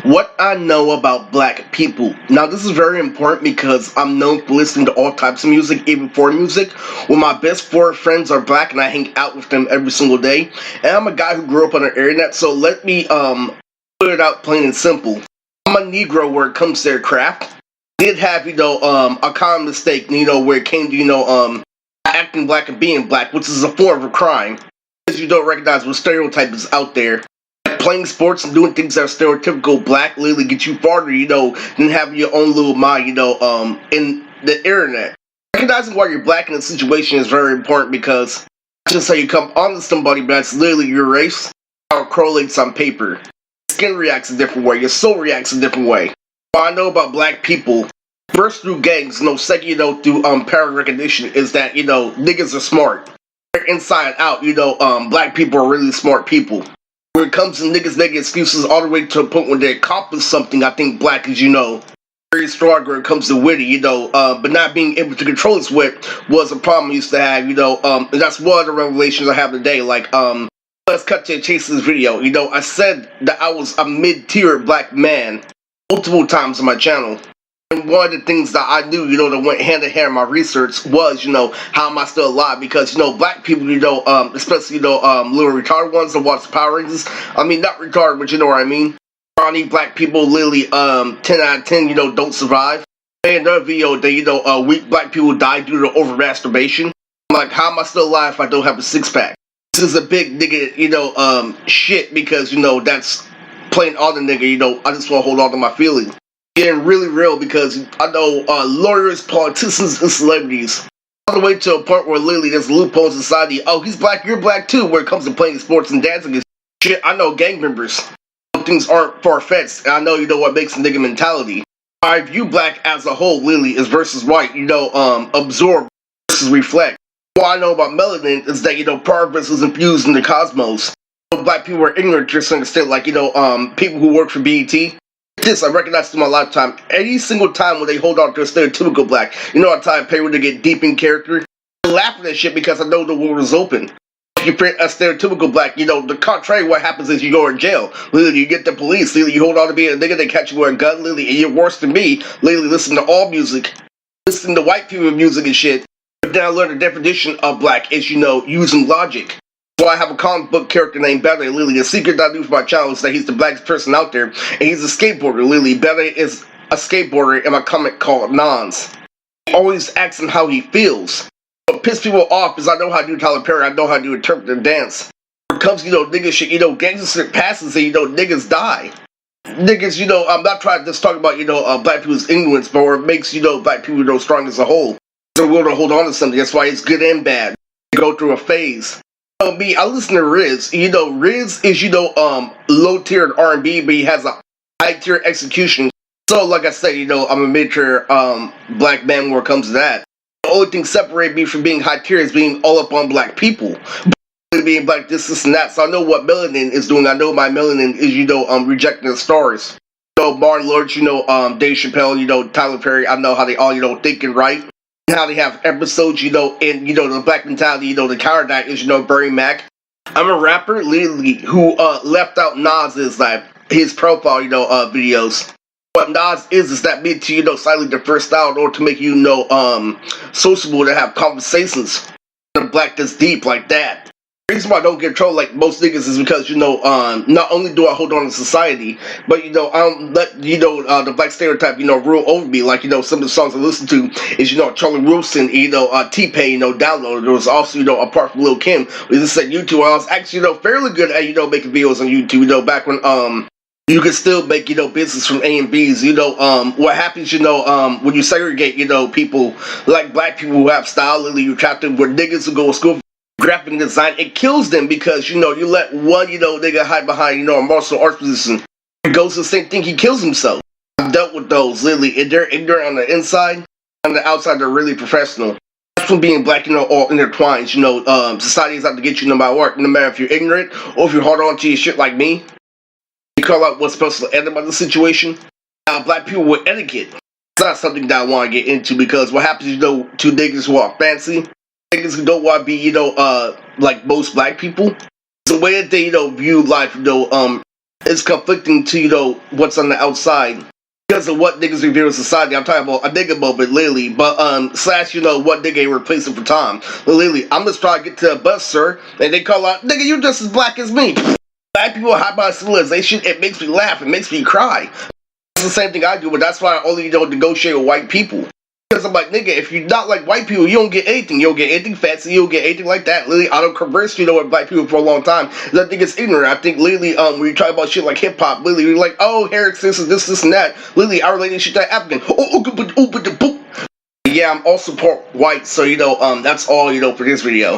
What I know about black people. Now, this is very important because I'm known for listening to all types of music, even foreign music. Well, my best four friends are black, and I hang out with them every single day. And I'm a guy who grew up on the internet, so let me put it out plain and simple. I'm a Negro where it comes to their craft. Did have a common mistake, where it came to acting black and being black, which is a form of a crime, because you don't recognize what stereotype is out there. Playing sports and doing things that are stereotypical black literally get you farther, than having your own little mind, in the internet. Recognizing why you're black in a situation is very important because just how you come onto somebody, but that's literally your race, how it correlates on paper. Skin reacts a different way, your soul reacts a different way. What I know about black people, first through gangs, second, through pattern recognition, is that, niggas are smart. They're inside out, black people are really smart people. When it comes to niggas making excuses all the way to a point when they accomplish something, I think black is, very strong when it comes to witty, but not being able to control his wit was a problem I used to have, and that's one of the revelations I have today. Like, let's cut to the chase of this video. I said that I was a mid-tier black man multiple times on my channel. And one of the things that I knew, that went hand in hand in my research was, how am I still alive? Because, black people, especially, little retarded ones that watch Power Rangers. I mean, not retarded, but you know what I mean. Scrawny black people literally, 10 out of 10, don't survive. And another video that, weak black people die due to over-masturbation. I'm like, how am I still alive if I don't have a six-pack? This is a big nigga, shit, because, that's plain on the nigga, I just want to hold on to my feelings. Getting really real because I know lawyers, politicians, and celebrities all the way to a point where literally there's loopholes in society. Oh, he's black, you're black too. When it comes to playing sports and dancing and shit, I know gang members. Things aren't far-fetched, and I know what makes a nigga mentality. I view black as a whole, literally, is versus white. Absorb versus reflect. What I know about melanin is that part of us is infused in the cosmos. Black people are ignorant to a certain extent, like people who work for BET. This I recognize through my lifetime. Any single time when they hold on to a stereotypical black, I try to pay when they get deep in character. I laugh at that shit because I know the world is open. If you print a stereotypical black, the contrary, what happens is you go in jail. Literally, you get the police. Literally, you hold on to being a nigga, they catch you with a gun. Literally, and you're worse than me. Literally, listen to all music. Listen to white people music and shit. But then I learned the definition of black is, using logic. So I have a comic book character named Bele. Lily. The secret that I do for my channel is that he's the blackest person out there, and he's a skateboarder. Lily. Bele is a skateboarder in my comic called Nons. Always asks him how he feels. What pisses people off is I know how to do Tyler Perry. I know how to interpret their dance. When it comes to niggas shit, gangster passes and niggas die. Niggas, I'm not trying to just talk about black people's ignorance, but where it makes black people strong as a whole. They're willing to hold on to something. That's why it's good and bad. You go through a phase. Me, I listen to Riz. Riz is, low-tiered R&B, but he has a high-tier execution. So, like I said, I'm a mid-tier black man when it comes to that. The only thing separating me from being high-tier is being all up on black people. Being black, this, and that. So I know what melanin is doing. I know my melanin is, rejecting the stars. Martin Lawrence, Dave Chappelle, Tyler Perry. I know how they all, think and write. How they have episodes, and the black mentality, the counter that is, Bernie Mac. I'm a rapper, literally, who left out Nas' like his profile, videos. What Nas is that mid to, slightly different style in order to make you, sociable to have conversations. The black that's deep like that. The reason why I don't get trolled like most niggas is because, not only do I hold on to society, but, I don't let, the black stereotype, rule over me. Like, some of the songs I listen to is, Charlie Wilson, T-Pain, Download. There was also, apart from Lil' Kim, we just said YouTube. I was actually, fairly good at, making videos on YouTube, back when, you can still make, business from A and B's. What happens, when you segregate, people like black people who have style, literally, you trap them where niggas who go to school graphic design, it kills them because, you let one, nigga hide behind, a martial arts position. It goes to the same thing, he kills himself. I've dealt with those, literally, and they're ignorant on the inside, on the outside, they're really professional. That's from being black, all intertwined, society is out to get you no matter what, no matter if you're ignorant, or if you're hard on to your shit like me. You call out what's supposed to end about the situation. Now, black people with etiquette, it's not something that I want to get into because what happens, to niggas who are fancy, niggas who don't want to be, like most black people. It's the way that they, view life, It's conflicting to, what's on the outside. Because of what niggas revere in society. I'm talking about a nigga moment, literally. But, slash, what nigga ain't replacing for Tom. Literally, I'm just trying to get to a bus, sir, and they call out, nigga, you just as black as me. Black people hide by civilization, it makes me laugh, it makes me cry. It's the same thing I do, but that's why I only don't negotiate with white people. Because I'm like, nigga, if you're not like white people, you don't get anything. You don't get anything fancy, you don't get anything like that. Literally, I don't converse, with black people for a long time. I think it's ignorant. I think literally, when you talk about shit like hip hop, literally, you're like, oh, Herrick, this and that. Literally, I relate this shit to African. Yeah, I'm also part white, so that's all, for this video.